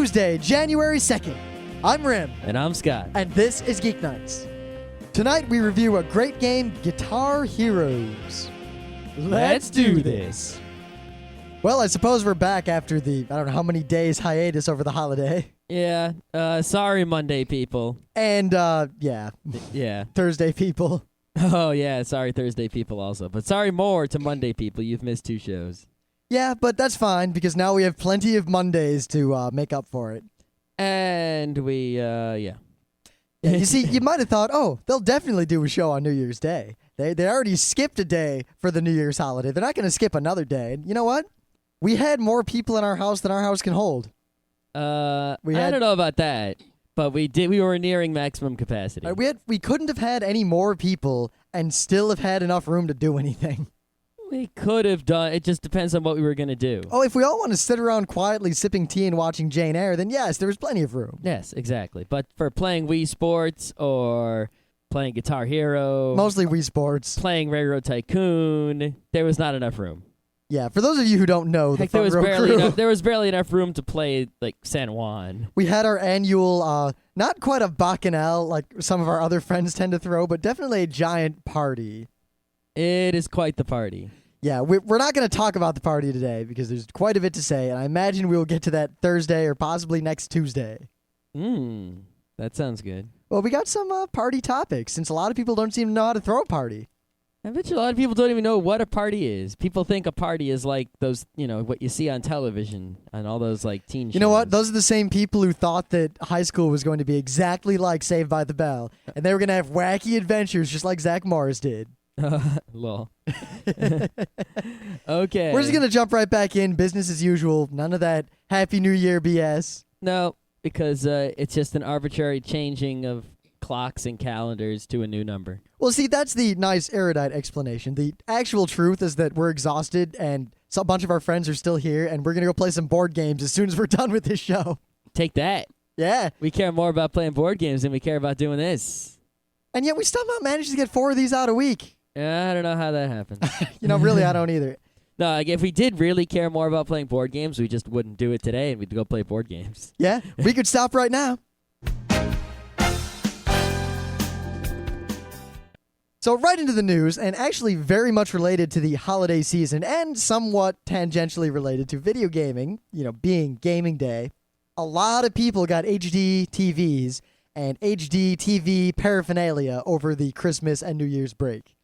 Tuesday, January 2nd. I'm Rim. And I'm Scott. And this is Geeknights. Tonight we review a great game, Guitar Heroes. Let's do this. Well, I suppose we're back after the, I don't know how many days hiatus over the holiday. Yeah, sorry Monday people. And, Yeah. Thursday people. Oh, yeah, sorry Thursday people also. But sorry more to Monday people. You've missed 2 shows. Yeah, but that's fine because now we have plenty of Mondays to make up for it. And we, yeah. Yeah, you see, you might have thought, oh, they'll definitely do a show on New Year's Day. They already skipped a day for the New Year's holiday. They're not going to skip another day. And you know what? We had more people in our house than our house can hold. I don't know about that, but we were nearing maximum capacity. We couldn't have had any more people and still have had enough room to do anything. We could have done, it just depends on what we were going to do. Oh, if we all want to sit around quietly sipping tea and watching Jane Eyre, then yes, there was plenty of room. Yes, exactly. But for playing Wii Sports or playing Guitar Hero. Mostly Wii Sports. Playing Railroad Tycoon, there was not enough room. Yeah, for those of you who don't know, the Front Row Crew, there was barely enough room to play, like, San Juan. We had our annual, not quite a bacchanal like some of our other friends tend to throw, but definitely a giant party. It is quite the party. Yeah, we're not going to talk about the party today because there's quite a bit to say, and I imagine we will get to that Thursday or possibly next Tuesday. That sounds good. Well, we got some party topics, since a lot of people don't seem to know how to throw a party. I bet you a lot of people don't even know what a party is. People think a party is like those, what you see on television and all those, like, teen shows. You know what? Those are the same people who thought that high school was going to be exactly like Saved by the Bell, and they were going to have wacky adventures just like Zach Morris did. Lol. Okay. We're just going to jump right back in. Business as usual. None of that Happy New Year BS. No, because it's just an arbitrary changing of clocks and calendars to a new number. Well, see, that's the nice erudite explanation. The actual truth is that we're exhausted and a bunch of our friends are still here, and we're going to go play some board games as soon as we're done with this show. Take that. Yeah. We care more about playing board games than we care about doing this. And yet we still not managed to get 4 of these out a week. Yeah, I don't know how that happened. Really, I don't either. No, like, if we did really care more about playing board games, we just wouldn't do it today, and we'd go play board games. Yeah, we could stop right now. So right into the news, and actually very much related to the holiday season, and somewhat tangentially related to video gaming, being gaming day, a lot of people got HD TVs and HD TV paraphernalia over the Christmas and New Year's break.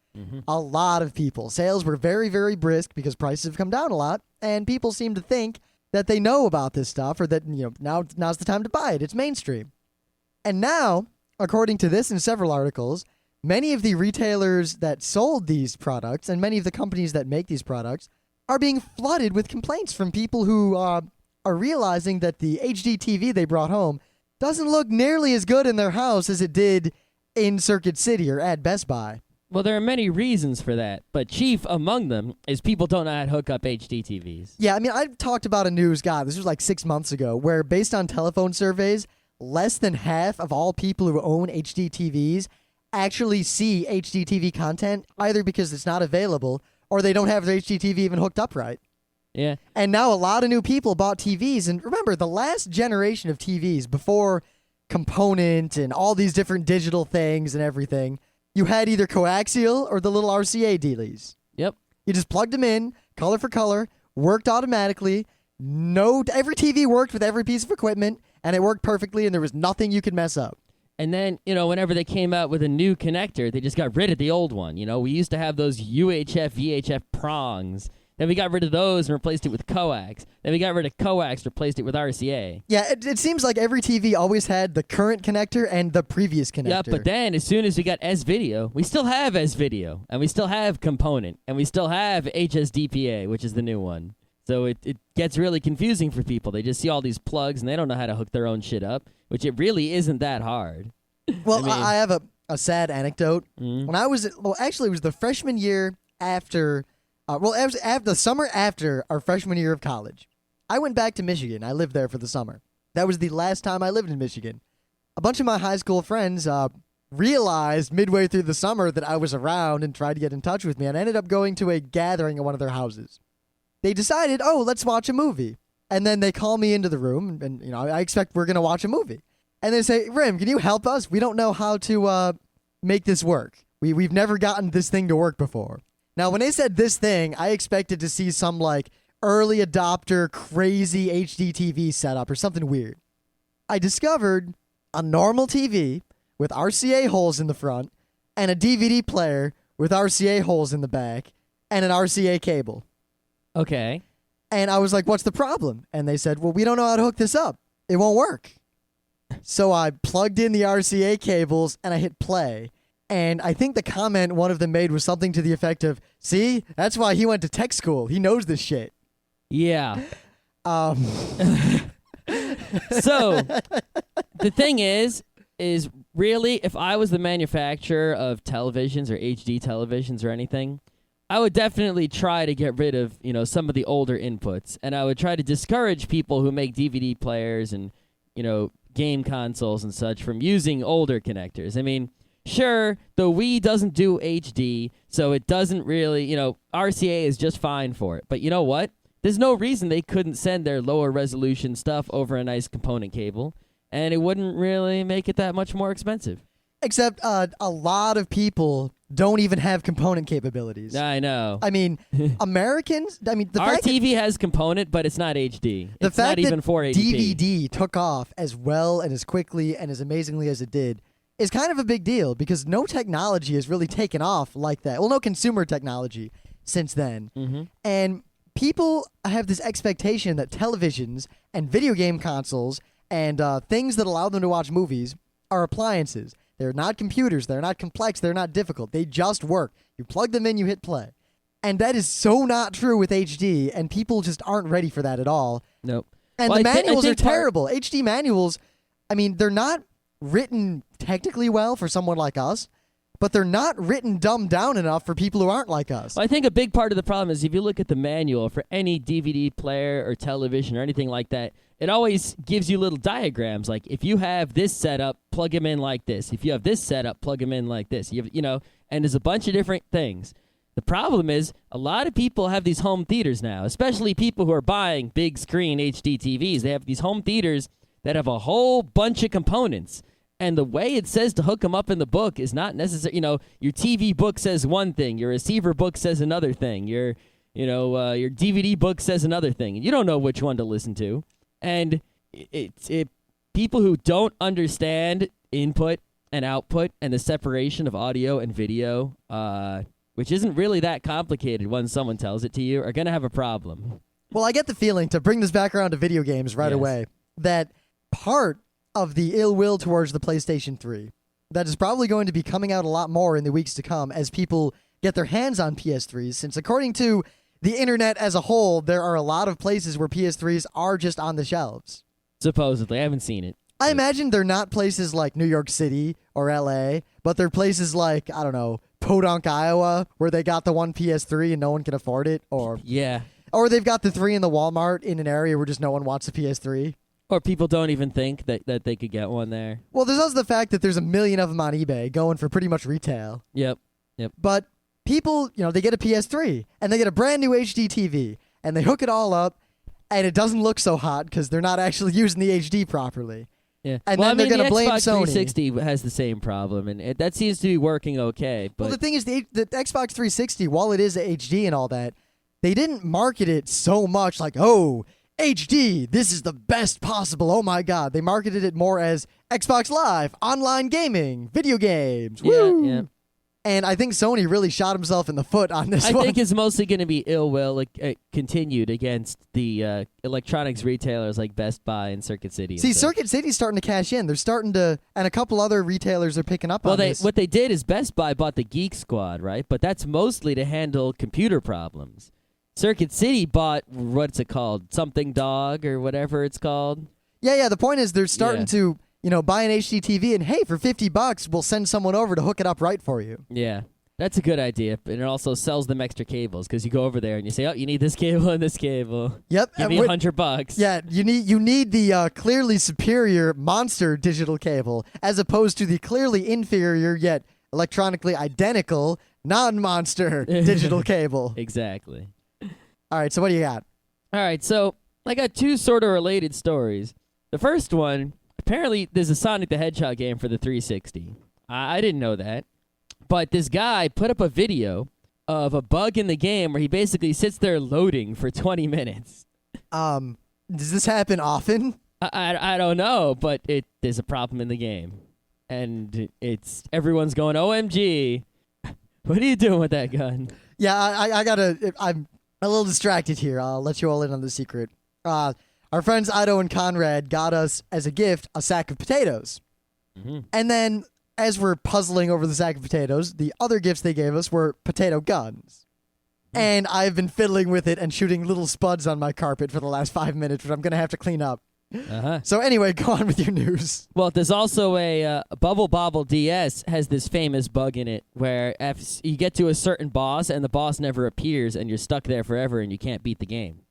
A lot of people. Sales were very, very brisk because prices have come down a lot, and people seem to think that they know about this stuff or that, now's the time to buy it. It's mainstream. And now, according to this and several articles, many of the retailers that sold these products and many of the companies that make these products are being flooded with complaints from people who are realizing that the HD TV they brought home doesn't look nearly as good in their house as it did in Circuit City or at Best Buy. Well, there are many reasons for that, but chief among them is people don't know how to hook up HD TVs. Yeah, I mean, I talked about a news guy, this was like 6 months ago, where based on telephone surveys, less than half of all people who own HD TVs actually see HD TV content, either because it's not available or they don't have their HD TV even hooked up right. Yeah. And now a lot of new people bought TVs, and remember, the last generation of TVs, before component and all these different digital things and everything, you had either coaxial or the little RCA dealies. Yep. You just plugged them in, color for color, worked automatically. Every TV worked with every piece of equipment, and it worked perfectly, and there was nothing you could mess up. And then, whenever they came out with a new connector, they just got rid of the old one. We used to have those UHF, VHF prongs. Then we got rid of those and replaced it with coax. Then we got rid of coax, replaced it with RCA. Yeah, it seems like every TV always had the current connector and the previous connector. Yeah, but then as soon as we got S-Video, we still have S-Video, and we still have component, and we still have HSDPA, which is the new one. So it gets really confusing for people. They just see all these plugs, and they don't know how to hook their own shit up, which it really isn't that hard. Well, I have a sad anecdote. When I was, actually, it was the freshman year after... it was the summer after our freshman year of college. I went back to Michigan. I lived there for the summer. That was the last time I lived in Michigan. A bunch of my high school friends realized midway through the summer that I was around and tried to get in touch with me, and I ended up going to a gathering at one of their houses. They decided, let's watch a movie. And then they call me into the room, and I expect we're going to watch a movie. And they say, Rim, can you help us? We don't know how to make this work. We've never gotten this thing to work before. Now, when they said this thing, I expected to see some like early adopter, crazy HDTV setup or something weird. I discovered a normal TV with RCA holes in the front and a DVD player with RCA holes in the back and an RCA cable. Okay. And I was like, what's the problem? And they said, well, we don't know how to hook this up. It won't work. So I plugged in the RCA cables and I hit play. And I think the comment one of them made was something to the effect of, see, that's why he went to tech school. He knows this shit. Yeah. Um, So the thing is really, if I was the manufacturer of televisions or HD televisions or anything, I would definitely try to get rid of, some of the older inputs. And I would try to discourage people who make DVD players and, game consoles and such from using older connectors. I mean, sure, the Wii doesn't do HD, so it doesn't really, RCA is just fine for it. But you know what? There's no reason they couldn't send their lower resolution stuff over a nice component cable, and it wouldn't really make it that much more expensive. Except a lot of people don't even have component capabilities. I know. I mean, Americans, the Our fact TV has component, but it's not HD. The It's fact not even that 480p. DVD took off as well and as quickly and as amazingly as it did is kind of a big deal because no technology has really taken off like that. Well, no consumer technology since then. Mm-hmm. And people have this expectation that televisions and video game consoles and things that allow them to watch movies are appliances. They're not computers. They're not complex. They're not difficult. They just work. You plug them in, you hit play. And that is so not true with HD, and people just aren't ready for that at all. Nope. And Well, the I thi- I manuals are think part- terrible. HD manuals, they're not written technically well for someone like us, but they're not written dumbed down enough for people who aren't like us. Well, I think a big part of the problem is if you look at the manual for any DVD player or television or anything like that, it always gives you little diagrams. Like, if you have this setup, plug them in like this. If you have this setup, plug them in like this. And there's a bunch of different things. The problem is a lot of people have these home theaters now, especially people who are buying big screen HD TVs. They have these home theaters that have a whole bunch of components. And the way it says to hook them up in the book is not necessary. Your TV book says one thing. Your receiver book says another thing. Your DVD book says another thing. And you don't know which one to listen to. And people who don't understand input and output and the separation of audio and video, which isn't really that complicated when someone tells it to you, are going to have a problem. Well, I get the feeling, to bring this back around to video games right Yes. away, that part of the ill will towards the PlayStation 3 that is probably going to be coming out a lot more in the weeks to come as people get their hands on PS3s, since according to the internet as a whole, there are a lot of places where PS3s are just on the shelves. Supposedly. I haven't seen it. I imagine they're not places like New York City or LA, but they're places like, I don't know, Podunk, Iowa, where they got the one PS3 and no one can afford it, or they've got the 3 in the Walmart in an area where just no one wants a PS3. Or people don't even think that they could get one there. Well, there's also the fact that there's a million of them on eBay going for pretty much retail. Yep. But people, they get a PS3 and they get a brand new HD TV and they hook it all up and it doesn't look so hot because they're not actually using the HD properly. Yeah. And then they're going to blame Xbox Sony. 360 has the same problem, and that seems to be working okay. But Well, the thing is, the Xbox 360, while it is HD and all that, they didn't market it so much like, oh, HD, this is the best possible, oh my god. They marketed it more as Xbox Live, online gaming, video games, woo! Yeah. And I think Sony really shot himself in the foot on this I one. think it's mostly going to be ill will continued against the electronics retailers like Best Buy and Circuit City. And See, stuff. Circuit City's starting to cash in. They're starting to, and a couple other retailers are picking up on this. What they did is Best Buy bought the Geek Squad, right? But that's mostly to handle computer problems. Circuit City bought, what's it called? Something Dog or whatever it's called. Yeah. The point is they're starting to, buy an HDTV and, hey, for $50, we'll send someone over to hook it up right for you. Yeah. That's a good idea. And it also sells them extra cables because you go over there and you say, oh, you need this cable and this cable. Yep. Give me $100. Yeah, you need the clearly superior monster digital cable as opposed to the clearly inferior yet electronically identical non-monster digital cable. Exactly. All right, so what do you got? All right, so I got two sort of related stories. The first one, apparently there's a Sonic the Hedgehog game for the 360. I didn't know that. But this guy put up a video of a bug in the game where he basically sits there loading for 20 minutes. Does this happen often? I don't know, but there's a problem in the game. And everyone's going, OMG, what are you doing with that gun? Yeah, I'm a little distracted here. I'll let you all in on the secret. Our friends Ido and Conrad got us, as a gift, a sack of potatoes. Mm-hmm. And then, as we're puzzling over the sack of potatoes, the other gifts they gave us were potato guns. Mm. And I've been fiddling with it and shooting little spuds on my carpet for the last 5 minutes, which I'm going to have to clean up. Uh-huh. So anyway, go on with your news. Well, there's also a Bubble Bobble DS has this famous bug in it where if you get to a certain boss and the boss never appears and you're stuck there forever and you can't beat the game.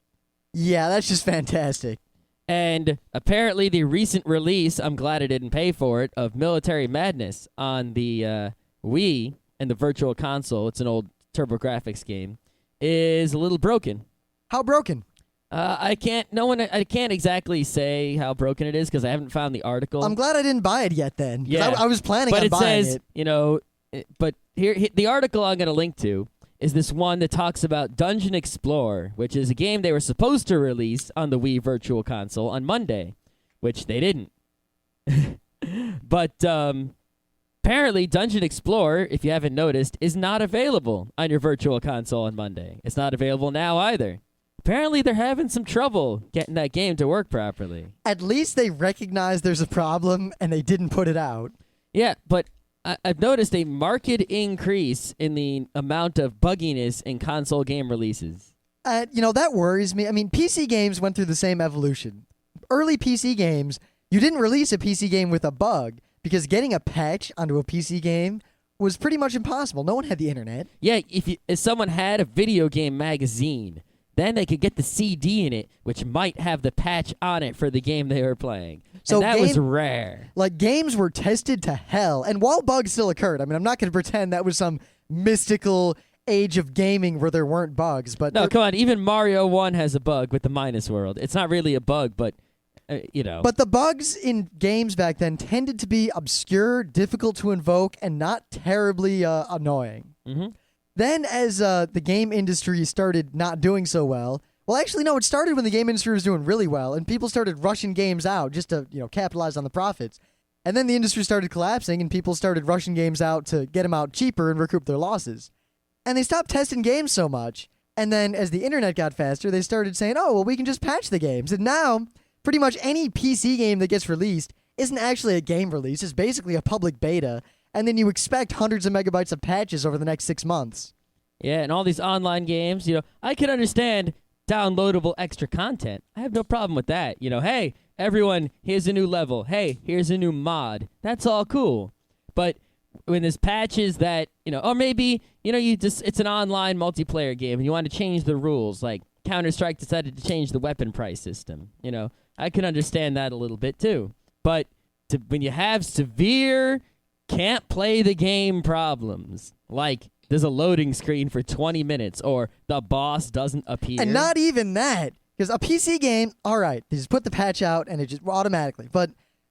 Yeah, that's just fantastic. And apparently the recent release, I'm glad I didn't pay for it, of Military Madness on the Wii and the Virtual Console, it's an old TurboGrafx game, is a little broken. How broken? I can't exactly say how broken it is because I haven't found the article. I'm glad I didn't buy it yet then. Yeah. I was planning on buying it. But here, the article I'm going to link to is this one that talks about Dungeon Explorer, which is a game they were supposed to release on the Wii Virtual Console on Monday, which they didn't. But apparently Dungeon Explorer, if you haven't noticed, is not available on your Virtual Console on Monday. It's not available now either. Apparently they're having some trouble getting that game to work properly. At least they recognize there's a problem and they didn't put it out. Yeah, but I've noticed a marked increase in the amount of bugginess in console game releases. That worries me. I mean, PC games went through the same evolution. Early PC games, you didn't release a PC game with a bug because getting a patch onto a PC game was pretty much impossible. No one had the internet. Yeah, if someone had a video game magazine, then they could get the CD in it, which might have the patch on it for the game they were playing. So that was rare. Like, games were tested to hell. And while bugs still occurred, I mean, I'm not going to pretend that was some mystical age of gaming where there weren't bugs. But no, come on. Even Mario 1 has a bug with the minus world. It's not really a bug, but, But the bugs in games back then tended to be obscure, difficult to invoke, and not terribly annoying. Mm-hmm. Then, as the game industry started not doing so well, actually, no, it started when the game industry was doing really well, and people started rushing games out just to, capitalize on the profits. And then the industry started collapsing, and people started rushing games out to get them out cheaper and recoup their losses. And they stopped testing games so much. And then, as the internet got faster, they started saying, we can just patch the games. And now, pretty much any PC game that gets released isn't actually a game release. It's basically a public beta. And then you expect hundreds of megabytes of patches over the next 6 months. Yeah, and all these online games, I can understand downloadable extra content. I have no problem with that. Hey, everyone, here's a new level. Hey, here's a new mod. That's all cool. But when there's patches that, or maybe, it's an online multiplayer game and you want to change the rules, like Counter-Strike decided to change the weapon price system. I can understand that a little bit too. But when you have severe can't play the game problems, like there's a loading screen for 20 minutes or the boss doesn't appear. And not even that. Because a PC game, all right, they just put the patch out and it just automatically. But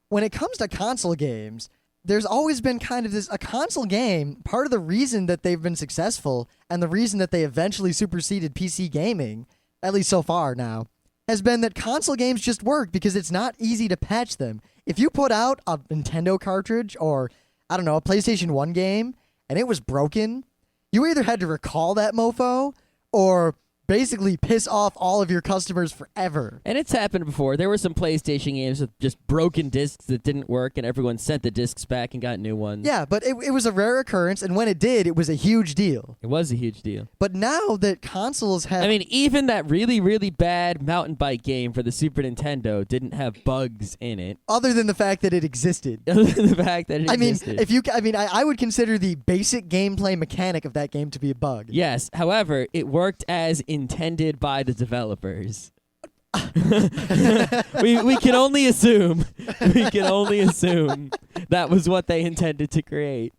when it comes to console games, there's always been kind of a console game, part of the reason that they've been successful and the reason that they eventually superseded PC gaming, at least so far now, has been that console games just work because it's not easy to patch them. If you put out a Nintendo cartridge or, a PlayStation 1 game and it was broken, you either had to recall that mofo or basically piss off all of your customers forever. And it's happened before. There were some PlayStation games with just broken discs that didn't work, and everyone sent the discs back and got new ones. Yeah, but it was a rare occurrence, and when it did, it was a huge deal. It was a huge deal. But now that consoles have... even that really, really bad mountain bike game for the Super Nintendo didn't have bugs in it. Other than the fact that it existed. Other than the fact that it existed. I would consider the basic gameplay mechanic of that game to be a bug. Yes, however, it worked as intended by the developers. we can only assume. We can only assume that was what they intended to create.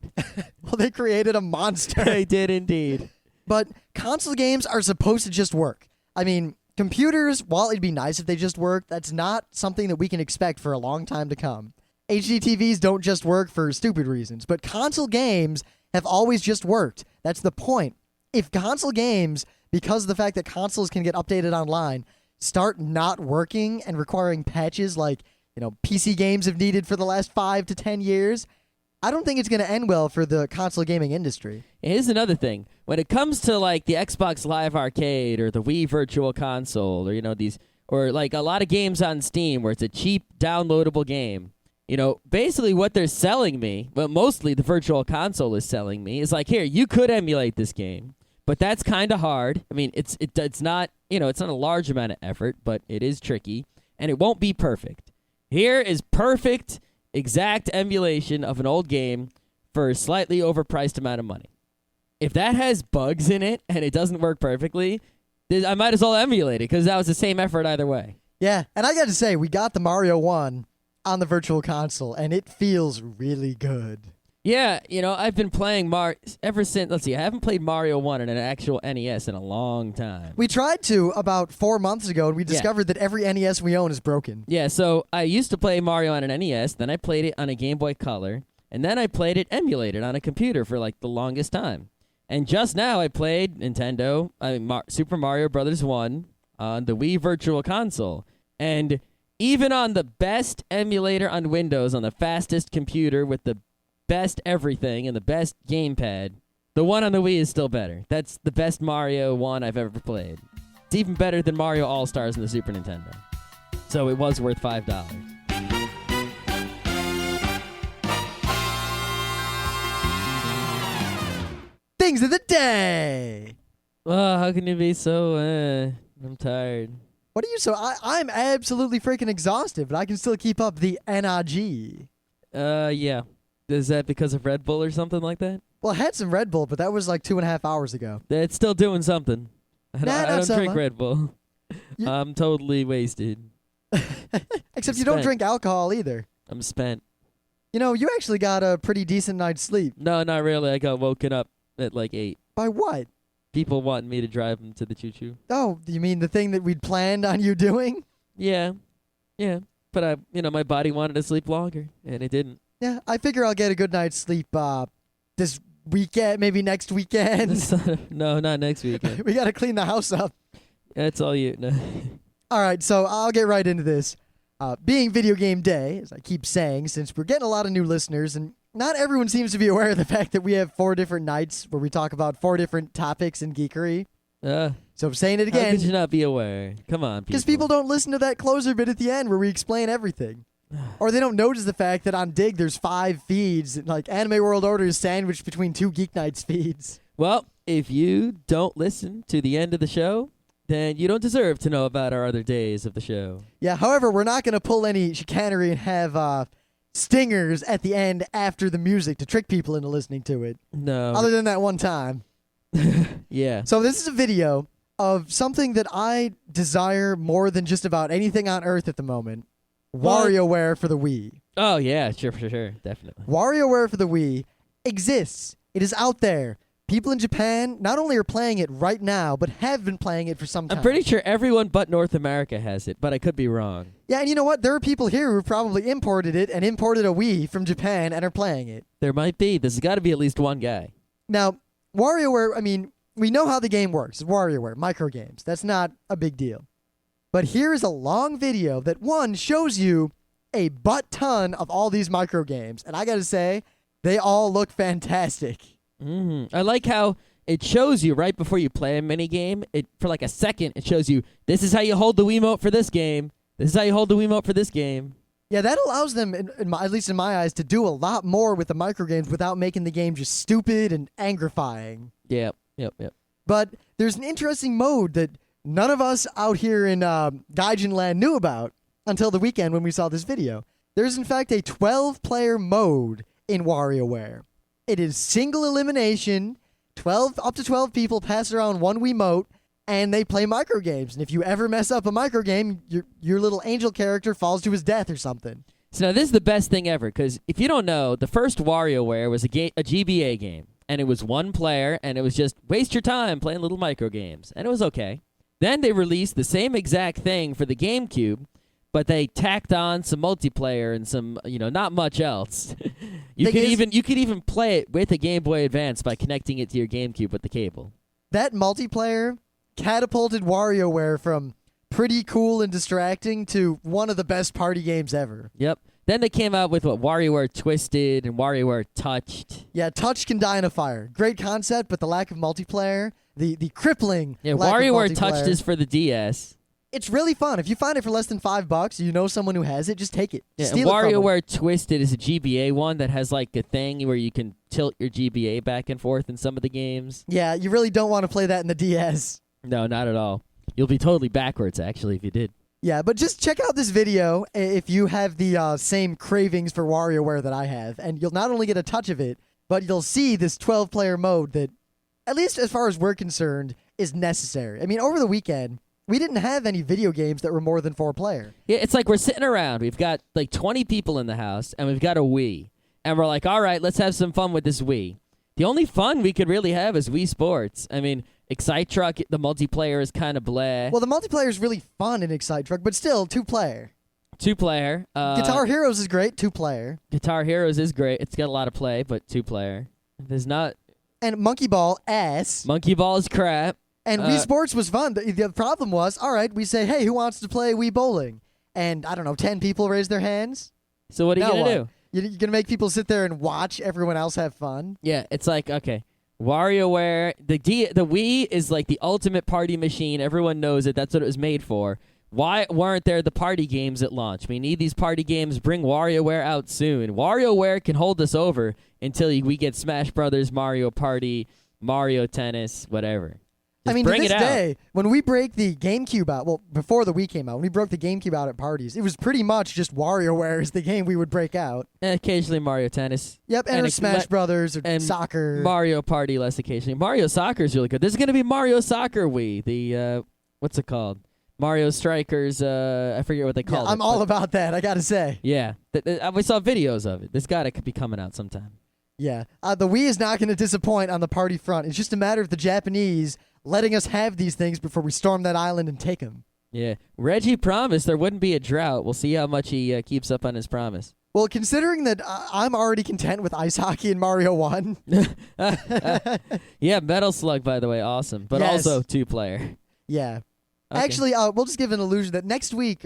Well, they created a monster. They did indeed. But console games are supposed to just work. computers, while it'd be nice if they just worked, that's not something that we can expect for a long time to come. HDTVs don't just work for stupid reasons, but console games have always just worked. That's the point. If console games, because of the fact that consoles can get updated online, start not working and requiring patches like, PC games have needed for the last 5 to 10 years, I don't think it's going to end well for the console gaming industry. Here's another thing. When it comes to like the Xbox Live Arcade or the Wii Virtual Console or these or like a lot of games on Steam where it's a cheap downloadable game, basically what they're selling me, but mostly the Virtual Console is selling me, is like, here, you could emulate this game, but that's kind of hard. I mean, it's not, it's not a large amount of effort, but it is tricky, and it won't be perfect. Here is perfect, exact emulation of an old game for a slightly overpriced amount of money. If that has bugs in it and it doesn't work perfectly, I might as well emulate it because that was the same effort either way. Yeah, and I got to say, we got the Mario 1 on the Virtual Console, and it feels really good. Yeah, I've been playing Mario ever since, I haven't played Mario 1 on an actual NES in a long time. We tried to about 4 months ago, and we discovered that every NES we own is broken. Yeah, so I used to play Mario on an NES, then I played it on a Game Boy Color, and then I played it emulated on a computer for like the longest time. And just now I played Super Mario Bros. 1 on the Wii Virtual Console. And even on the best emulator on Windows, on the fastest computer with the best everything and the best gamepad, the one on the Wii is still better. That's the best Mario 1 I've ever played. It's even better than Mario All-Stars on the Super Nintendo. So it was worth $5. Things of the day. Oh, how can you be so, I'm tired. What are you so... I'm absolutely freaking exhausted, but I can still keep up the NRG. Yeah. Is that because of Red Bull or something like that? Well, I had some Red Bull, but that was like 2.5 hours ago. It's still doing something. I don't drink much. Red Bull. I'm totally wasted. Except you don't drink alcohol either. I'm spent. You actually got a pretty decent night's sleep. No, not really. I got woken up at like 8. By what? People wanting me to drive them to the choo-choo. Oh, you mean the thing that we'd planned on you doing? Yeah. Yeah. But my body wanted to sleep longer, and it didn't. Yeah, I figure I'll get a good night's sleep this weekend, maybe next weekend. No, not next weekend. We got to clean the house up. That's all you... No. All right, so I'll get right into this. Being Video Game Day, as I keep saying, since we're getting a lot of new listeners, and not everyone seems to be aware of the fact that we have 4 different nights where we talk about 4 different topics in geekery. So I'm saying it again. How could you not be aware? Come on, people. Because people don't listen to that closer bit at the end where we explain everything. Or they don't notice the fact that on Dig there's 5 feeds, and like Anime World Order is sandwiched between 2 Geeknights feeds. Well, if you don't listen to the end of the show, then you don't deserve to know about our other days of the show. Yeah, however, we're not going to pull any chicanery and have stingers at the end after the music to trick people into listening to it. No. Other than that one time. Yeah. So this is a video of something that I desire more than just about anything on Earth at the moment. What? WarioWare for the Wii. Oh, yeah, sure, definitely. WarioWare for the Wii exists. It is out there. People in Japan not only are playing it right now, but have been playing it for some time. I'm pretty sure everyone but North America has it, but I could be wrong. Yeah, and you know what? There are people here who probably imported it and imported a Wii from Japan and are playing it. There might be. There's got to be at least one guy. Now, WarioWare, I mean, we know how the game works. It's WarioWare, micro games. That's not a big deal. But here is a long video that, one, shows you a butt ton of all these micro games. And I got to say, they all look fantastic. I like how it shows you right before you play a minigame. For like a second, it shows you, this is how you hold the Wiimote for this game. This is how you hold the Wiimote for this game. Yeah, that allows them, at least in my eyes, to do a lot more with the micro games without making the game just stupid and angrifying. Yep. But there's an interesting mode that none of us out here in Gaijin Land knew about until the weekend when we saw this video. There's, in fact, a 12-player mode in WarioWare. It is single elimination, up to 12 people pass around one Wiimote, and they play micro games. And if you ever mess up a micro game, your little angel character falls to his death or something. So now this is the best thing ever, because if you don't know, the first WarioWare was a GBA game. And it was one player, and it was just waste your time playing little micro games. And it was okay. Then they released the same exact thing for the GameCube, but they tacked on some multiplayer and some, not much else. You could even play it with a Game Boy Advance by connecting it to your GameCube with the cable. That multiplayer catapulted WarioWare from pretty cool and distracting to one of the best party games ever. Yep. Then they came out with WarioWare Twisted and WarioWare Touched. Yeah, Touch can die in a fire. Great concept, but the lack of multiplayer, the crippling lack WarioWare of multiplayer. Touched is for the DS. It's really fun. If you find it for less than $5, you know someone who has it, just take it. Yeah, Steal it from them. WarioWare Twisted is a GBA one that has like a thing where you can tilt your GBA back and forth in some of the games. Yeah, you really don't want to play that in the DS. No, not at all. You'll be totally backwards, actually, if you did. Yeah, but just check out this video if you have the same cravings for WarioWare that I have, and you'll not only get a touch of it, but you'll see this 12-player mode that, at least as far as we're concerned, is necessary. I mean, over the weekend, we didn't have any video games that were more than 4-player. Yeah, it's like we're sitting around. We've got like 20 people in the house, and we've got a Wii. And we're like, all right, let's have some fun with this Wii. The only fun we could really have is Wii Sports. I mean, Excite Truck, the multiplayer is kind of blah. Well, the multiplayer is really fun in Excite Truck, but still, 2-player. 2-player. Guitar Heroes is great, 2-player. Guitar Heroes is great. It's got a lot of play, but 2-player. There's not... And Monkey Ball, ass. Monkey Ball is crap. And Wii Sports was fun. The problem was, all right, we say, hey, who wants to play Wii Bowling? And, I don't know, 10 people raise their hands. So what are you going to do? You're going to make people sit there and watch everyone else have fun? Yeah, it's like, okay, WarioWare, the Wii is like the ultimate party machine. Everyone knows it. That's what it was made for. Why weren't there the party games at launch? We need these party games. Bring WarioWare out soon. WarioWare can hold us over until we get Smash Brothers, Mario Party, Mario Tennis, whatever. I mean, to bring this it out. day, when we break the GameCube out, well, before the Wii came out, when we broke the GameCube out at parties, it was pretty much just WarioWare is the game we would break out. Occasionally Mario Tennis. Yep, and or Smash Brothers or soccer. Mario Party less occasionally. Mario Soccer is really good. There's going to be Mario Soccer Wii. The, what's it called? Mario Strikers, I forget what they call it. I'm all about that, I gotta say. Yeah, we saw videos of it. This guy could be coming out sometime. Yeah, the Wii is not going to disappoint on the party front. It's just a matter of the Japanese letting us have these things before we storm that island and take them. Yeah, Reggie promised there wouldn't be a drought. We'll see how much he keeps up on his promise. Well, considering that I'm already content with ice hockey in Mario 1. Yeah, Metal Slug, by the way, awesome. But yes. Also 2-player. Yeah. Okay. Actually, we'll just give an illusion that next week,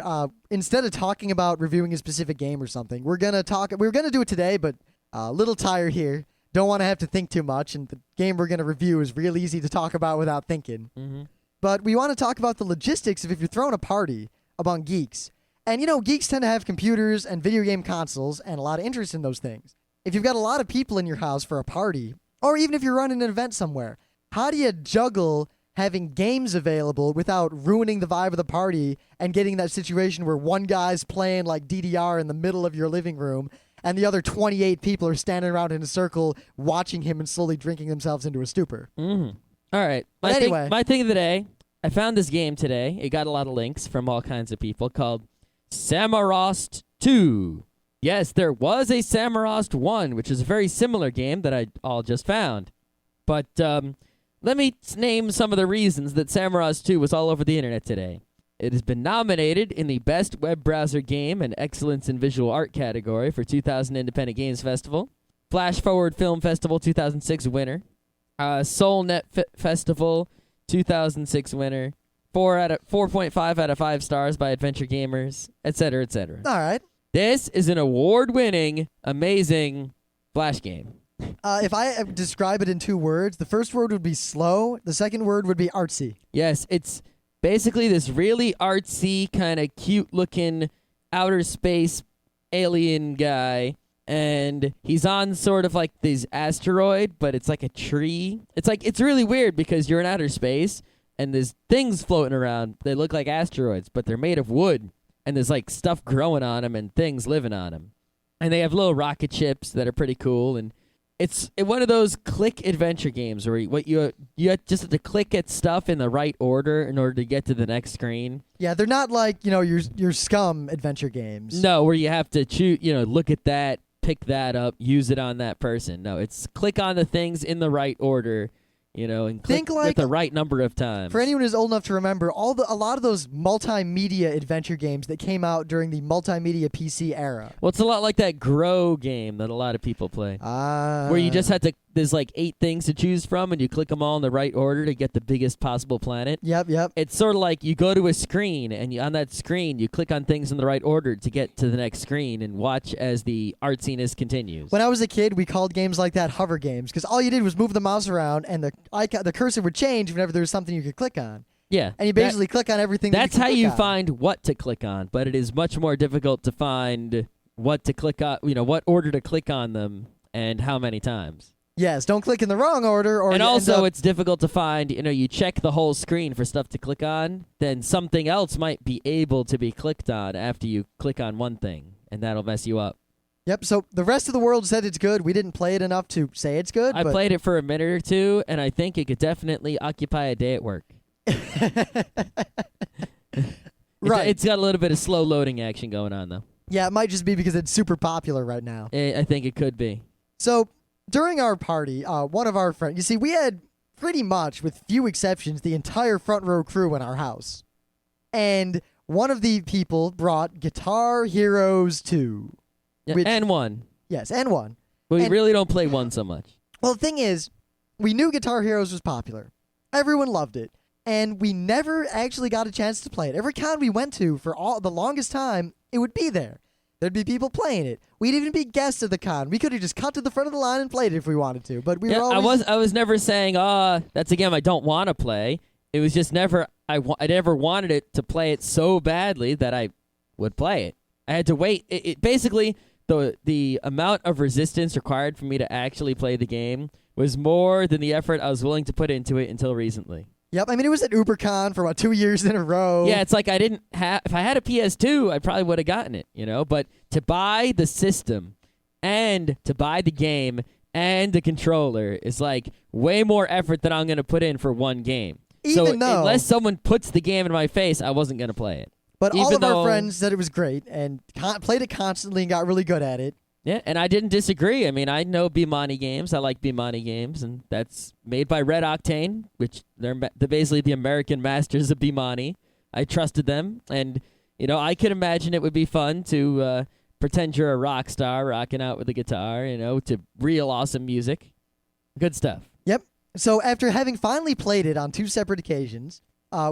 instead of talking about reviewing a specific game or something, we're going to do it today, but a little tired here. Don't want to have to think too much, and the game we're going to review is real easy to talk about without thinking. Mm-hmm. But we want to talk about the logistics of if you're throwing a party among geeks. And, geeks tend to have computers and video game consoles and a lot of interest in those things. If you've got a lot of people in your house for a party, or even if you're running an event somewhere, how do you juggle having games available without ruining the vibe of the party and getting that situation where one guy's playing like DDR in the middle of your living room and the other 28 people are standing around in a circle watching him and slowly drinking themselves into a stupor? Mm-hmm. All right. My thing of the day, I found this game today. It got a lot of links from all kinds of people called Samorost 2. Yes, there was a Samorost 1, which is a very similar game that I all just found. But let me name some of the reasons that Samorost 2 was all over the internet today. It has been nominated in the Best Web Browser Game and Excellence in Visual Art category for 2000 Independent Games Festival, Flash Forward Film Festival 2006 winner, SoulNet Festival 2006 winner, 4.5 out of 5 stars by Adventure Gamers, etc., etc. All right. This is an award-winning, amazing Flash game. If I describe it in 2 words, the first word would be slow. The second word would be artsy. Yes, it's basically this really artsy, kind of cute-looking outer space alien guy, and he's on sort of like this asteroid, but it's like a tree. It's really weird because you're in outer space, and there's things floating around. They look like asteroids, but they're made of wood, and there's like stuff growing on them and things living on them. And they have little rocket ships that are pretty cool, and it's one of those click adventure games where you just have to click at stuff in the right order in order to get to the next screen. Yeah, they're not like, your Scum adventure games. No, where you have to choose, look at that, pick that up, use it on that person. No, it's click on the things in the right order, and Think click like- with the right number of times. For anyone who's old enough to remember, a lot of those multimedia adventure games that came out during the multimedia PC era. Well, it's a lot like that Grow game that a lot of people play. Where you just had to, there's like 8 things to choose from, and you click them all in the right order to get the biggest possible planet. Yep. It's sort of like you go to a screen, and on that screen, you click on things in the right order to get to the next screen and watch as the artsiness continues. When I was a kid, we called games like that hover games because all you did was move the mouse around, and the cursor would change whenever there was something you could click on. Yeah. And you basically click on everything. That's that how you you click on. find what to click on, but it is much more difficult to find what to click on, what order to click on them and how many times. Yes, don't click in the wrong order. And also, it's difficult to find, you check the whole screen for stuff to click on, then something else might be able to be clicked on after you click on one thing, and that'll mess you up. Yep, so the rest of the world said it's good. We didn't play it enough to say it's good. I played it for a minute or two, and I think it could definitely occupy a day at work. Right. It's got a little bit of slow loading action going on, though. Yeah, it might just be because it's super popular right now. I think it could be. So during our party, one of our friends, you see, we had pretty much, with few exceptions, the entire front row crew in our house. And one of the people brought Guitar Heroes 2. Yeah, Which- and one. Yes, and 1. We And- really don't play one so much. Well, the thing is, we knew Guitar Heroes was popular. Everyone loved it. And we never actually got a chance to play it. Every con we went to for the longest time, it would be there. There'd be people playing it. We'd even be guests of the con. We could have just cut to the front of the line and played it if we wanted to. But we were always... I was never saying, that's a game I don't want to play. It was just never, I never wanted it to play it so badly that I would play it. I had to wait. It basically, the amount of resistance required for me to actually play the game was more than the effort I was willing to put into it until recently. Yep, I mean, it was at UberCon for about 2 years in a row. Yeah, it's like I didn't have... If I had a PS2, I probably would have gotten it, But to buy the system and to buy the game and the controller is like way more effort than I'm going to put in for one game. Even though... unless someone puts the game in my face, I wasn't going to play it. But all even of our though- friends said it was great and played it constantly and got really good at it. Yeah, and I didn't disagree. I mean, I know Bimani games. I like Bimani games, and that's made by Red Octane, which they're basically the American masters of Bimani. I trusted them, and, I could imagine it would be fun to pretend you're a rock star rocking out with a guitar, to real awesome music. Good stuff. Yep. So after having finally played it on 2 separate occasions,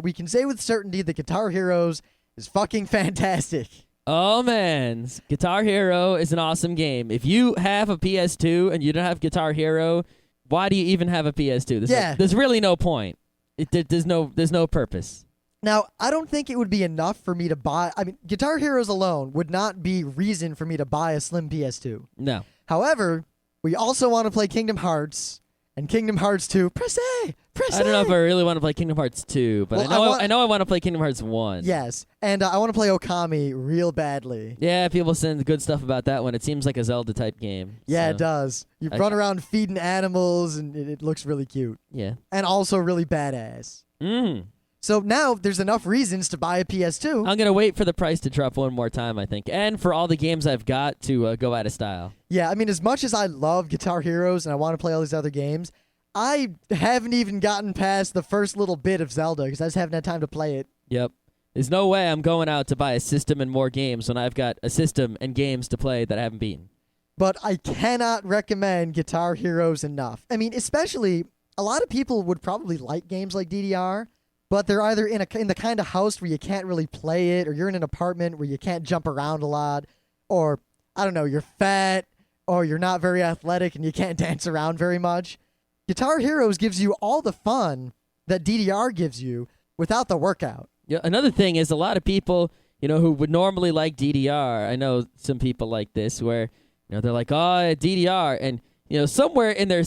we can say with certainty that Guitar Heroes is fucking fantastic. Oh, man. Guitar Hero is an awesome game. If you have a PS2 and you don't have Guitar Hero, why do you even have a PS2? There's really no point. There's no purpose. Now, I don't think it would be enough for me to buy... I mean, Guitar Heroes alone would not be reason for me to buy a slim PS2. No. However, we also want to play Kingdom Hearts and Kingdom Hearts 2. Press A! Press A! I don't know if I really want to play Kingdom Hearts 2, but Well, I know I want to play Kingdom Hearts 1. Yes, and I want to play Okami real badly. Yeah, people send good stuff about that one. It seems like a Zelda-type game. Yeah, so, it does. You run around feeding animals, and it looks really cute. Yeah. And also really badass. Mm. So now there's enough reasons to buy a PS2. I'm going to wait for the price to drop one more time, I think, and for all the games I've got to go out of style. Yeah, I mean, as much as I love Guitar Heroes and I want to play all these other games, I haven't even gotten past the first little bit of Zelda because I just haven't had time to play it. Yep. There's no way I'm going out to buy a system and more games when I've got a system and games to play that I haven't beaten. But I cannot recommend Guitar Heroes enough. I mean, especially, a lot of people would probably like games like DDR, but they're either in the kind of house where you can't really play it, or you're in an apartment where you can't jump around a lot, or, I don't know, you're fat, or you're not very athletic and you can't dance around very much. Guitar Heroes gives you all the fun that DDR gives you without the workout. Yeah, another thing is a lot of people, who would normally like DDR. I know some people like this where, they're like, oh, DDR. And, somewhere in their,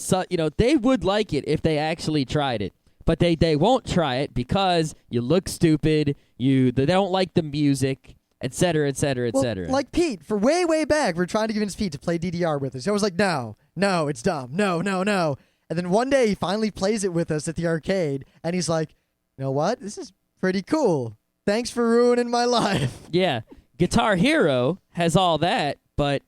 they would like it if they actually tried it. But they won't try it because you look stupid, they don't like the music, et cetera, et cetera, et cetera. Like Pete, for way, way back, we're trying to convince Pete to play DDR with us. I was like, no, it's dumb. No. And then one day he finally plays it with us at the arcade, and he's like, you know what? This is pretty cool. Thanks for ruining my life. Yeah. Guitar Hero has all that, but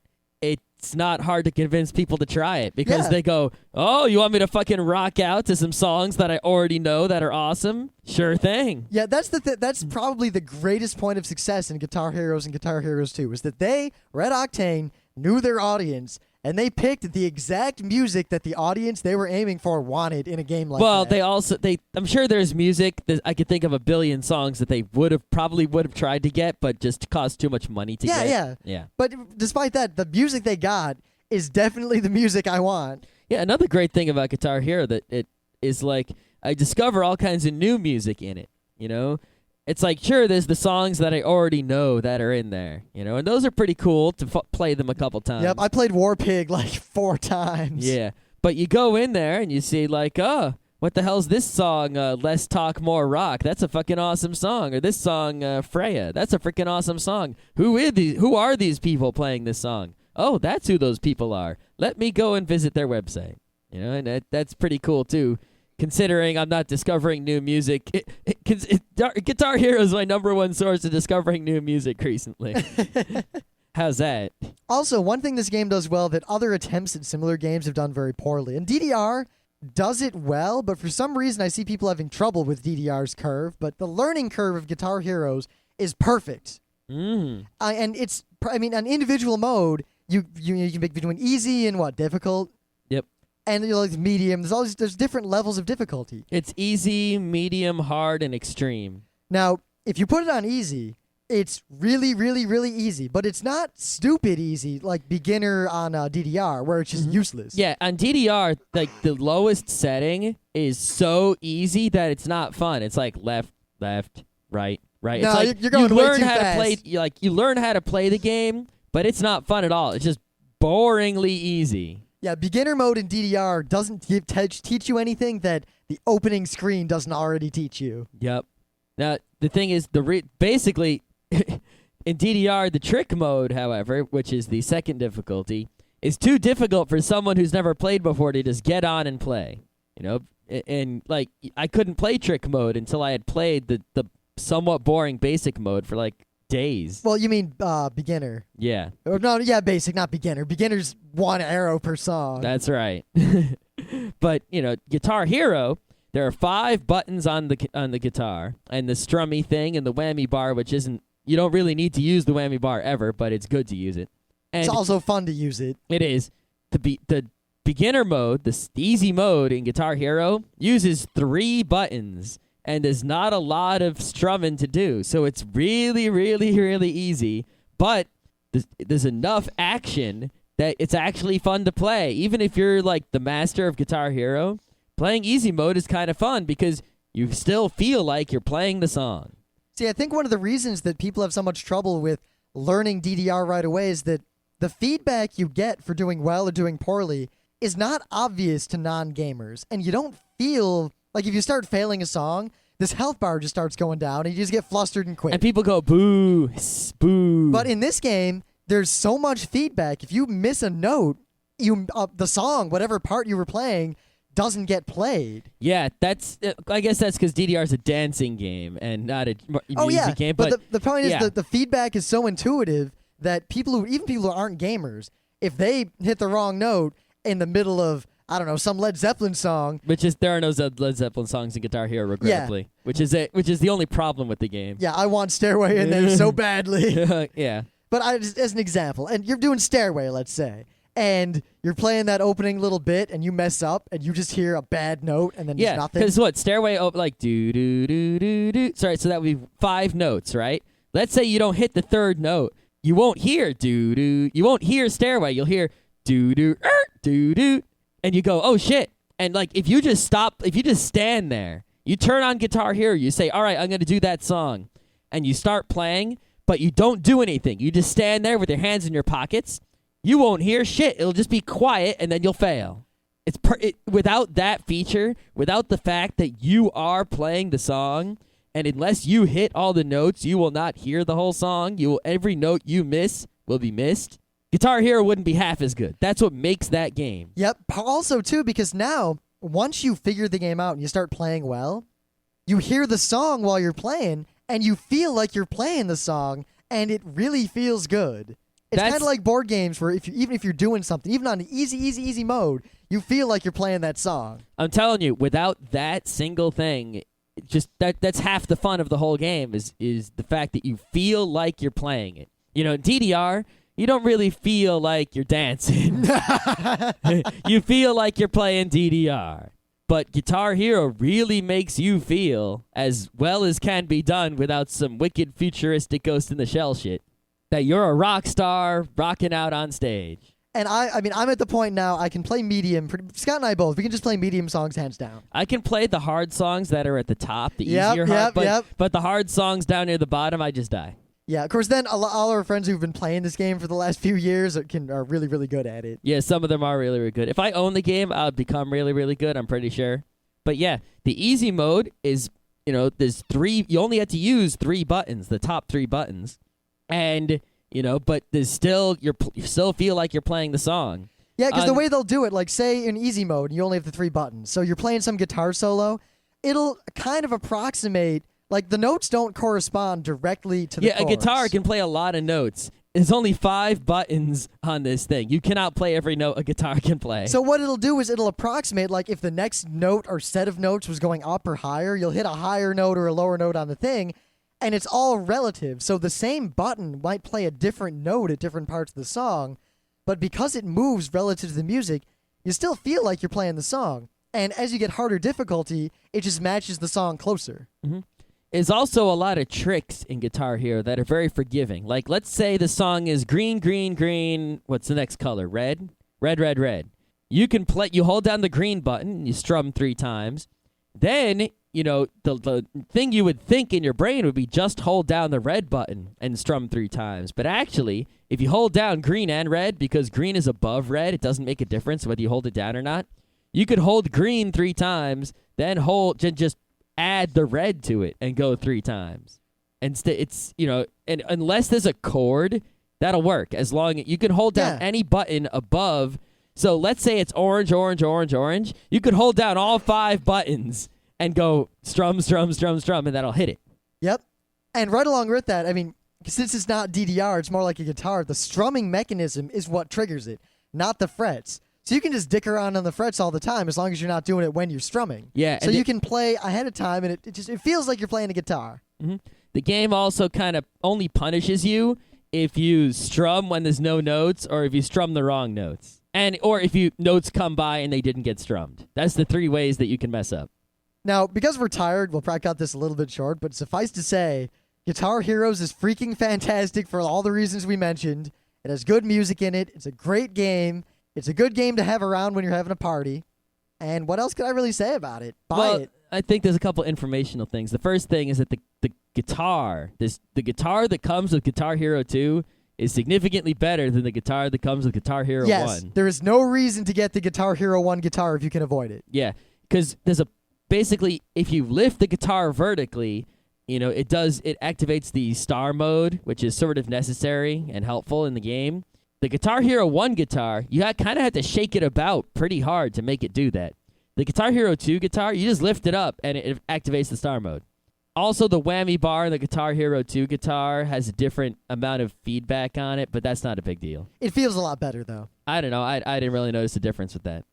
it's not hard to convince people to try it because Yeah. they go, oh, you want me to fucking rock out to some songs that I already know that are awesome? Sure thing. Yeah, that's probably the greatest point of success in Guitar Heroes and Guitar Heroes 2 is that they, Red Octane, knew their audience and they picked the exact music that the audience they were aiming for wanted in a game like Well, that. I'm sure there's music that I could think of a billion songs that they probably would have tried to get, but just cost too much money to get. Yeah. But despite that, the music they got is definitely the music I want. Yeah, another great thing about Guitar Hero that it is like I discover all kinds of new music in it, you know? It's like, sure, there's the songs that I already know that are in there, you know? And those are pretty cool to play them a couple times. Yep, I played War Pig like 4 times. Yeah. But you go in there and you see like, oh, what the hell's this song, Less Talk, More Rock? That's a fucking awesome song. Or this song, Freya. That's a freaking awesome song. Who are these people playing this song? Oh, that's who those people are. Let me go and visit their website. You know, and that's pretty cool, too. Considering I'm not discovering new music. Guitar Hero is my number one source of discovering new music recently. How's that? Also, one thing this game does well that other attempts at similar games have done very poorly. And DDR does it well, but for some reason I see people having trouble with DDR's curve. But the learning curve of Guitar Heroes is perfect. And it's, on individual mode, you can pick between easy and difficult? Yep. And like medium. There's different levels of difficulty. It's easy, medium, hard, and extreme. Now, if you put it on easy, it's really, really, really easy. But it's not stupid easy like beginner on DDR, where it's just useless. Yeah, on DDR, like the lowest setting is so easy that it's not fun. It's like left, right. No, it's like you're going you way learn too how fast. to play. You learn how to play the game, but it's not fun at all. It's just boringly easy. Yeah, beginner mode in DDR doesn't teach you anything that the opening screen doesn't already teach you. Yep. Now the thing is, basically in DDR, the trick mode, however, which is the second difficulty, is too difficult for someone who's never played before to just get on and play. You know, and like I couldn't play trick mode until I had played the somewhat boring basic mode for like days. Well, you mean beginner. Yeah. Or no, yeah, basic, not beginner. Beginner's 1 arrow per song. That's right. But, you know, Guitar Hero, there are 5 buttons on the guitar, and the strummy thing and the whammy bar, which isn't, you don't really need to use the whammy bar ever, but it's good to use it. And It's also fun to use it. it is. The beginner mode, the easy mode in Guitar Hero, uses 3 buttons. And there's not a lot of strumming to do. So it's really, really, really easy. But there's enough action that it's actually fun to play. Even if you're like the master of Guitar Hero, playing easy mode is kind of fun because you still feel like you're playing the song. See, I think one of the reasons that people have so much trouble with learning DDR right away is that the feedback you get for doing well or doing poorly is not obvious to non-gamers. And you don't feel... Like, if you start failing a song, this health bar just starts going down, and you just get flustered and quit. And people go, boo, boo. But in this game, there's so much feedback. If you miss a note, the song, whatever part you were playing, doesn't get played. Yeah, I guess that's because DDR is a dancing game and not a music game. But the point is yeah. that the feedback is so intuitive that even people who aren't gamers, if they hit the wrong note in the middle of, I don't know, some Led Zeppelin song. There are no Led Zeppelin songs in Guitar Hero, regrettably. Which is the only problem with the game. Yeah, I want Stairway in there so badly. Yeah. But just as an example, and you're doing Stairway, let's say, and you're playing that opening little bit, and you mess up, and you just hear a bad note, and then there's nothing. Because what? Stairway, like, do. Sorry, so that would be 5 notes, right? Let's say you don't hit the 3rd note. You won't hear do. You won't hear Stairway. You'll hear do. And you go, oh, shit. And, like, if you just stand there, you turn on Guitar Hero, you say, all right, I'm going to do that song. And you start playing, but you don't do anything. You just stand there with your hands in your pockets. You won't hear shit. It'll just be quiet, and then you'll fail. Without that feature, without the fact that you are playing the song, and unless you hit all the notes, you will not hear the whole song. Every note you miss will be missed. Guitar Hero wouldn't be half as good. That's what makes that game. Yep. Also, too, because now, once you figure the game out and you start playing well, you hear the song while you're playing, and you feel like you're playing the song, and it really feels good. It's kind of like board games where even if you're doing something, even on the easy mode, you feel like you're playing that song. I'm telling you, without that single thing, just that's half the fun of the whole game is the fact that you feel like you're playing it. You know, DDR, you don't really feel like you're dancing. You feel like you're playing DDR. But Guitar Hero really makes you feel, as well as can be done without some wicked futuristic Ghost in the Shell shit, that you're a rock star rocking out on stage. And I mean, I'm at the point now I can play medium. Scott and I both. We can just play medium songs hands down. I can play the hard songs that are at the top, the easier hard, but the hard songs down near the bottom, I just die. Yeah, of course, then all our friends who've been playing this game for the last few years are really, really good at it. Yeah, some of them are really, really good. If I own the game, I would become really, really good, I'm pretty sure. But yeah, the easy mode is, there's you only have to use 3 buttons, the top 3 buttons. And, but there's still, you still feel like you're playing the song. Yeah, because the way they'll do it, like say in easy mode, you only have the 3 buttons. So you're playing some guitar solo, it'll kind of approximate. Like, the notes don't correspond directly to the chords. Yeah, a guitar can play a lot of notes. There's only 5 buttons on this thing. You cannot play every note a guitar can play. So what it'll do is it'll approximate, like, if the next note or set of notes was going up or higher, you'll hit a higher note or a lower note on the thing, and it's all relative. So the same button might play a different note at different parts of the song, but because it moves relative to the music, you still feel like you're playing the song. And as you get harder difficulty, it just matches the song closer. Mm-hmm. There's also a lot of tricks in Guitar Hero that are very forgiving. Like, let's say the song is green, green, green. What's the next color? Red? Red, red, red. You can play. You hold down the green button and you strum 3 times. Then, the thing you would think in your brain would be just hold down the red button and strum 3 times. But actually, if you hold down green and red, because green is above red, it doesn't make a difference whether you hold it down or not. You could hold green 3 times, then just add the red to it and go 3 times. And it's, and unless there's a chord, that'll work. As long as you can hold down any button above. So let's say it's orange, orange, orange, orange. You could hold down all 5 buttons and go strum, strum, strum, strum, and that'll hit it. Yep. And right along with that, I mean, since it's not DDR, it's more like a guitar, the strumming mechanism is what triggers it, not the frets. So you can just dick around on the frets all the time as long as you're not doing it when you're strumming. Yeah. So you can play ahead of time, and it feels like you're playing a guitar. Mm-hmm. The game also kind of only punishes you if you strum when there's no notes, or if you strum the wrong notes, or if notes come by and they didn't get strummed. That's the 3 ways that you can mess up. Now, because we're tired, we'll probably cut this a little bit short, but suffice to say, Guitar Heroes is freaking fantastic for all the reasons we mentioned. It has good music in it. It's a great game. It's a good game to have around when you're having a party. And what else could I really say about it? Buy it. I think there's a couple informational things. The first thing is that the guitar that comes with Guitar Hero 2 is significantly better than the guitar that comes with Guitar Hero 1. Yes, there is no reason to get the Guitar Hero 1 guitar if you can avoid it. Yeah, because basically, if you lift the guitar vertically, it activates the star mode, which is sort of necessary and helpful in the game. The Guitar Hero 1 guitar, you kind of have to shake it about pretty hard to make it do that. The Guitar Hero 2 guitar, you just lift it up and it activates the star mode. Also, the whammy bar in the Guitar Hero 2 guitar has a different amount of feedback on it, but that's not a big deal. It feels a lot better, though. I don't know. I didn't really notice a difference with that.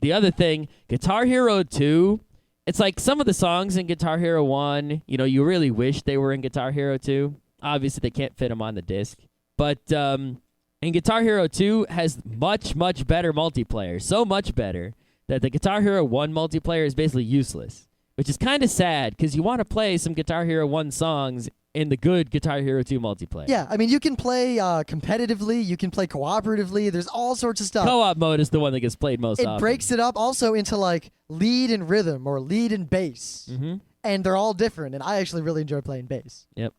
The other thing, Guitar Hero 2, it's like some of the songs in Guitar Hero 1, you really wish they were in Guitar Hero 2. Obviously, they can't fit them on the disc. But and Guitar Hero 2 has much, much better multiplayer. So much better that the Guitar Hero 1 multiplayer is basically useless. Which is kind of sad, because you want to play some Guitar Hero 1 songs in the good Guitar Hero 2 multiplayer. Yeah, I mean, you can play competitively, you can play cooperatively, there's all sorts of stuff. Co-op mode is the one that gets played most often. It breaks it up also into, like, lead and rhythm, or lead and bass. Mm-hmm. And they're all different, and I actually really enjoy playing bass. Yep.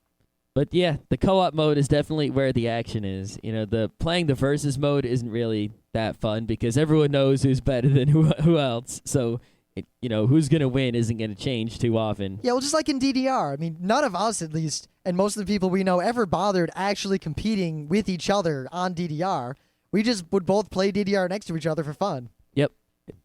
But yeah, the co-op mode is definitely where the action is. Playing the versus mode isn't really that fun because everyone knows who's better than who else. So, who's going to win isn't going to change too often. Yeah, well, just like in DDR. I mean, none of us, at least, and most of the people we know ever bothered actually competing with each other on DDR. We just would both play DDR next to each other for fun. Yep.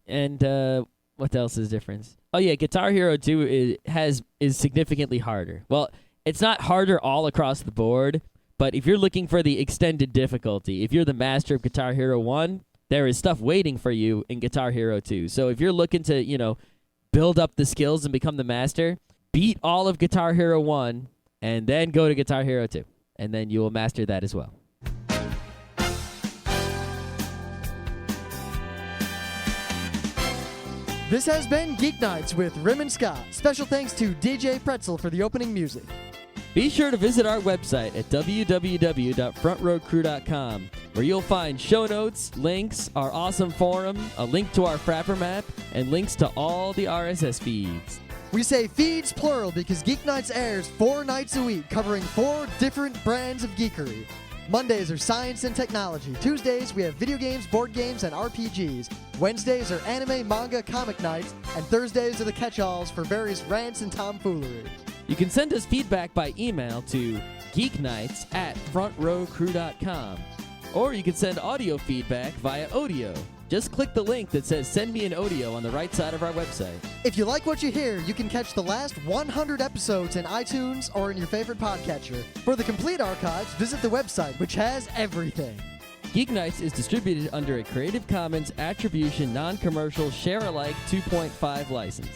And what else is different? Oh, yeah, Guitar Hero 2 is significantly harder. Well, it's not harder all across the board, But if you're looking for the extended difficulty, if you're the master of Guitar Hero 1, there is stuff waiting for you in Guitar Hero 2. So if you're looking to, build up the skills and become the master, beat all of Guitar Hero 1 and then go to Guitar Hero 2. And then you will master that as well. This has been Geeknights with Rim and Scott. Special thanks to DJ Pretzel for the opening music. Be sure to visit our website at www.frontrowcrew.com, where you'll find show notes, links, our awesome forum, a link to our Frapper map, and links to all the RSS feeds. We say feeds plural because Geeknights airs 4 nights a week, covering 4 different brands of geekery. Mondays are science and technology. Tuesdays, we have video games, board games, and RPGs. Wednesdays are anime, manga, comic nights. And Thursdays are the catch-alls for various rants and tomfoolery. You can send us feedback by email to geeknights@frontrowcrew.com. Or you can send audio feedback via Audio. Just click the link that says Send Me an Audio on the right side of our website. If you like what you hear, you can catch the last 100 episodes in iTunes or in your favorite podcatcher. For the complete archives, visit the website, which has everything. Geeknights is distributed under a Creative Commons Attribution Non-Commercial Share-alike 2.5 license.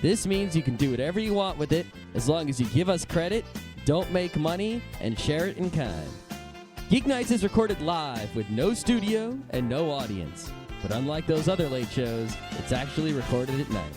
This means you can do whatever you want with it as long as you give us credit, don't make money, and share it in kind. Geeknights is recorded live with no studio and no audience. But unlike those other late shows, it's actually recorded at night.